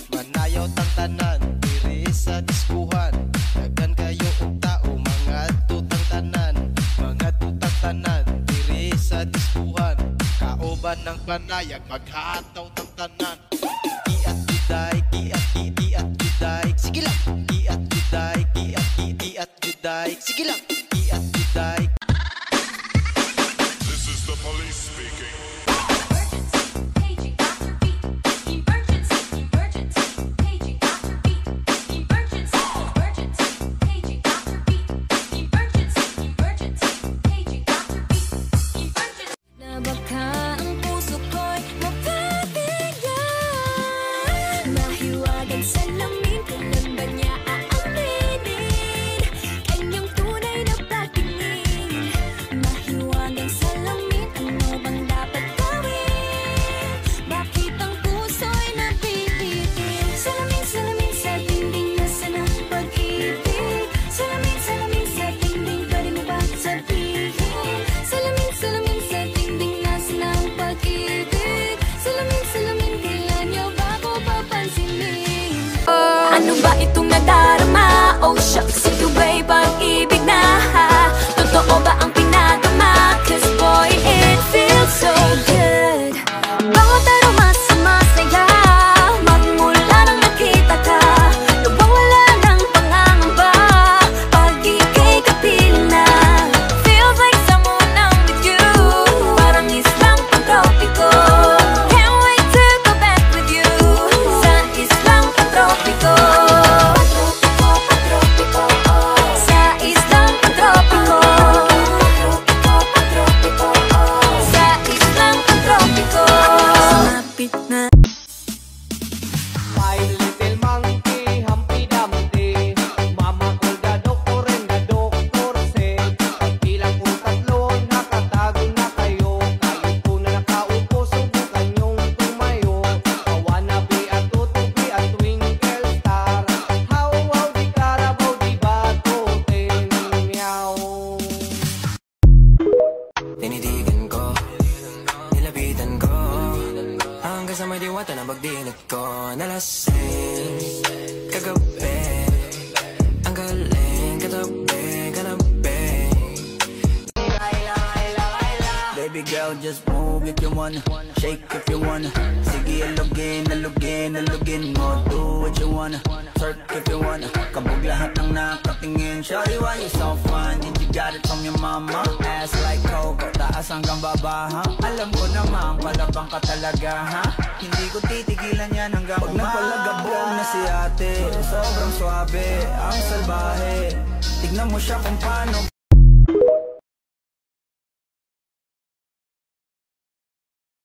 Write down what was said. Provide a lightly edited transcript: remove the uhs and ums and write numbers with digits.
Manayaw tang tanan diri sa diskuhan. Dagan kayo og tao mga tutang tanan. Mga tutang tanan diri sa diskuhan. Kauban ng panayag maghataw tang tanan. Kiat juday, kiat juday. Sige lang. Kiat juday, kiat juday. Sige lang. Kiat juday. This is the police speaking. Ano ba itong nadarama? Oh shucks, ito ba'y pag-ibig na? Totoo ba ang pinagama? Cause boy, it feels so good. Bawat aroma sumasaya magmula nang nakita ka. Nawawala ng pangangamba pag ika'y kapiling na. Feels like someone I'm with you. Parang islang pang-tropiko. Can't wait to go back with you sa islang pang-tropiko. Tinitigan ko, nilapitan ko, hanggang sa may diwata na pagdinig ko. Nalasing kagabi, ang galing katabi, kanabi. Baby girl, just move if you wanna, shake if you wanna. Sige, alugin, alugin, alugin mo. Do what you wanna, twerk if you wanna. Kabog lahat ng nakatingin. Shawty, why you so fun? And you got it from your mama. Ass like Coco, taas hanggang baba, ha? Alam ko naman, palabang ka talaga, ha? Hindi ko titigilan yan hanggang pag napalagabog na si ate. Sobrang swabe, ang salbahe. Tignan mo siya kung paano